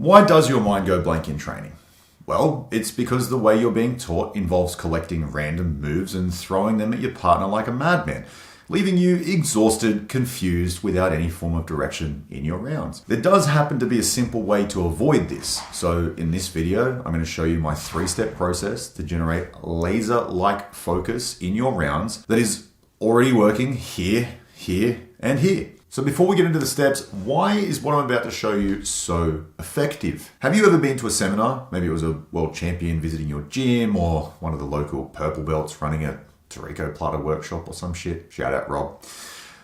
Why does your mind go blank in training? Well, it's because the way you're being taught involves collecting random moves and throwing them at your partner like a madman, leaving you exhausted, confused, without any form of direction in your rounds. There does happen to be a simple way to avoid this. So in this video, I'm going to show you my 3-step process to generate laser-like focus in your rounds that is already working here, here, and here. So before we get into the steps, why is what I'm about to show you so effective? Have you ever been to a seminar? Maybe it was a world champion visiting your gym or one of the local purple belts running a Tarico Plata workshop or some shit. Shout out Rob.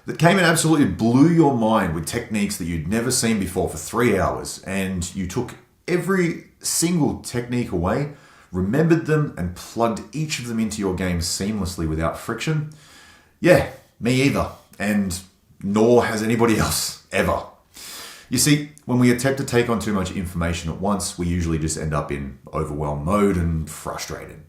That came and absolutely blew your mind with techniques that you'd never seen before for 3 hours, and you took every single technique away, remembered them, and plugged each of them into your game seamlessly without friction? Yeah, me either. And nor has anybody else ever. You see, when we attempt to take on too much information at once, we usually just end up in overwhelmed mode and frustrated.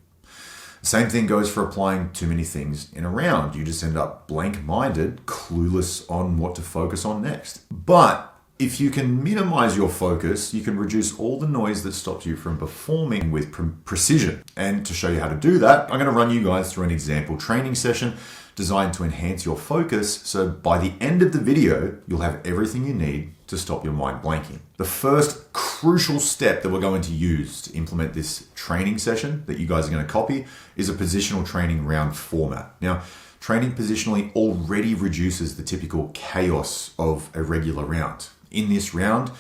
The same thing goes for applying too many things in a round. You just end up blank-minded, clueless on what to focus on next. But if you can minimize your focus, you can reduce all the noise that stops you from performing with precision. And to show you how to do that, I'm going to run you guys through an example training session designed to enhance your focus, so by the end of the video, you'll have everything you need to stop your mind blanking. The first crucial step that we're going to use to implement this training session that you guys are going to copy is a positional training round format. Now, training positionally already reduces the typical chaos of a regular round. In this round,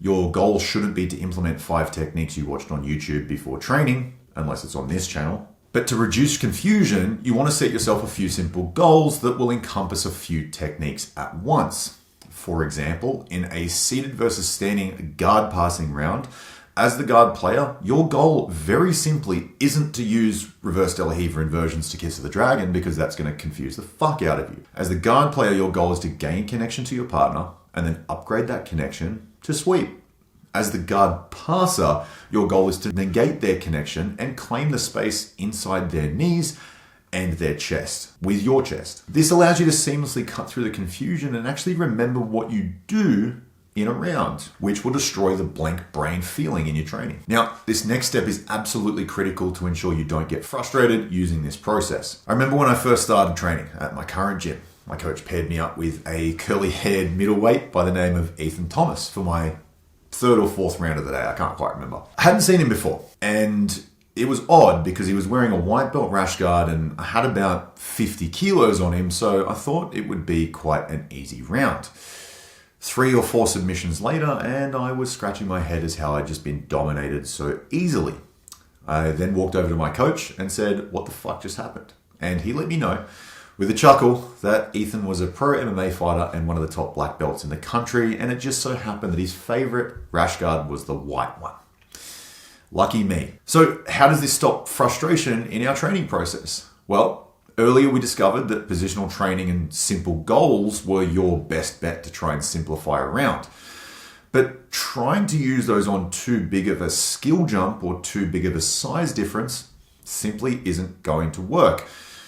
your goal shouldn't be to implement 5 techniques you watched on YouTube before training, unless it's on this channel. But to reduce confusion, you want to set yourself a few simple goals that will encompass a few techniques at once. For example, in a seated versus standing guard passing round, as the guard player, your goal very simply isn't to use reverse De La Riva inversions to Kiss of the Dragon, because that's going to confuse the fuck out of you. As the guard player, your goal is to gain connection to your partner and then upgrade that connection to sweep. As the guard passer, your goal is to negate their connection and claim the space inside their knees and their chest with your chest. This allows you to seamlessly cut through the confusion and actually remember what you do in a round, which will destroy the blank brain feeling in your training. Now, this next step is absolutely critical to ensure you don't get frustrated using this process. I remember when I first started training at my current gym, my coach paired me up with a curly-haired middleweight by the name of Ethan Thomas for my 3rd or 4th round of the day. I can't quite remember. I hadn't seen him before, and it was odd because he was wearing a white belt rash guard and I had about 50 kilos on him, so I thought it would be quite an easy round. 3 or 4 submissions later, and I was scratching my head as how I'd just been dominated so easily. I then walked over to my coach and said, "What the fuck just happened?" And he let me know with a chuckle that Ethan was a pro MMA fighter and one of the top black belts in the country, and it just so happened that his favorite rash guard was the white one. Lucky me. So how does this stop frustration in our training process? Well, earlier we discovered that positional training and simple goals were your best bet to try and simplify a round. But trying to use those on too big of a skill jump or too big of a size difference simply isn't going to work.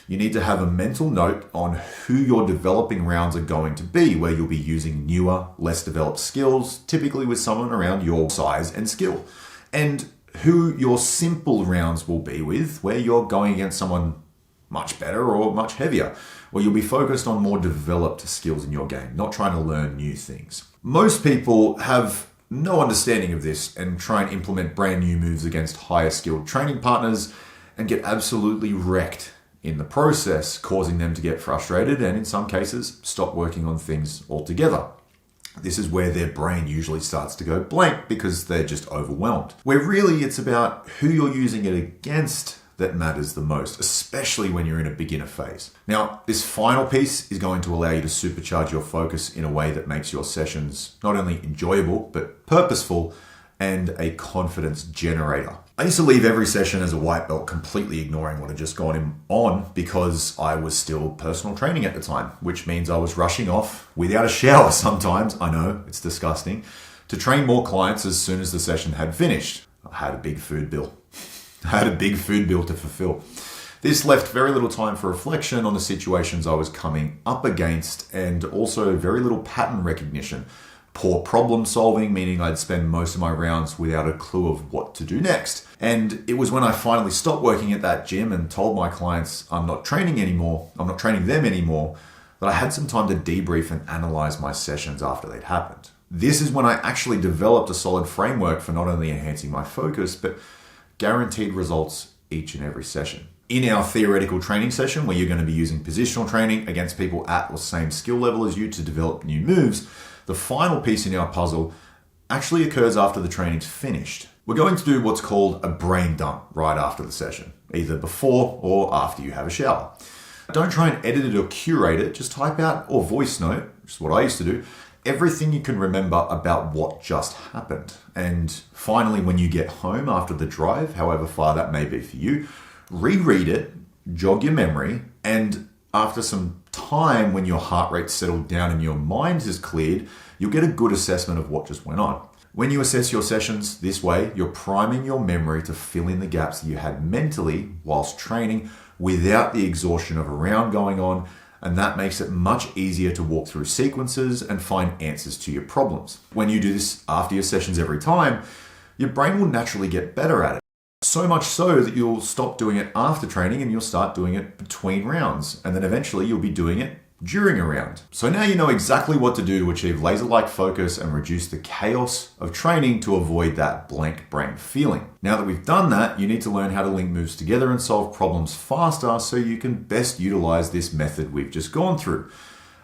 You need to have a mental note on who your developing rounds are going to be, where you'll be using newer, less developed skills, typically with someone around your size and skill, and who your simple rounds will be with, where you're going against someone much better or much heavier, where you'll be focused on more developed skills in your game, not trying to learn new things. Most people have no understanding of this and try and implement brand new moves against higher skilled training partners and get absolutely wrecked in the process, causing them to get frustrated and in some cases stop working on things altogether. This is where their brain usually starts to go blank because they're just overwhelmed. Where really it's about who you're using it against that matters the most, especially when you're in a beginner phase. Now, this final piece is going to allow you to supercharge your focus in a way that makes your sessions not only enjoyable, but purposeful and a confidence generator. I used to leave every session as a white belt completely ignoring what had just gone on because I was still personal training at the time, which means I was rushing off without a shower sometimes, I know, it's disgusting, to train more clients as soon as the session had finished. I had a big food bill. To fulfill. This left very little time for reflection on the situations I was coming up against and also very little pattern recognition, Poor problem solving, meaning I'd spend most of my rounds without a clue of what to do next. And it was when I finally stopped working at that gym and told my clients I'm not training them anymore, that I had some time to debrief and analyze my sessions after they'd happened. This is when I actually developed a solid framework for not only enhancing my focus, but guaranteed results each and every session. In our theoretical training session, where you're going to be using positional training against people at or same skill level as you to develop new moves, the final piece in our puzzle actually occurs after the training's finished. We're going to do what's called a brain dump right after the session, either before or after you have a shower. Don't try and edit it or curate it, just type out or voice note, which is what I used to do, everything you can remember about what just happened. And finally, when you get home after the drive, however far that may be for you, reread it, jog your memory, and after some time when your heart rate's settled down and your mind has cleared, you'll get a good assessment of what just went on. When you assess your sessions this way, you're priming your memory to fill in the gaps that you had mentally whilst training without the exhaustion of a round going on, and that makes it much easier to walk through sequences and find answers to your problems. When you do this after your sessions every time, your brain will naturally get better at it. So much so that you'll stop doing it after training and you'll start doing it between rounds. And then eventually you'll be doing it during a round. So now you know exactly what to do to achieve laser-like focus and reduce the chaos of training to avoid that blank brain feeling. Now that we've done that, you need to learn how to link moves together and solve problems faster so you can best utilize this method we've just gone through.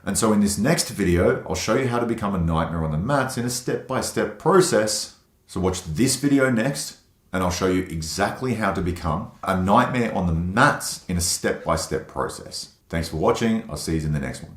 And so in this next video, I'll show you how to become a nightmare on the mats in a step-by-step process. So watch this video next, and I'll show you exactly how to become a nightmare on the mats in a step-by-step process. Thanks for watching. I'll see you in the next one.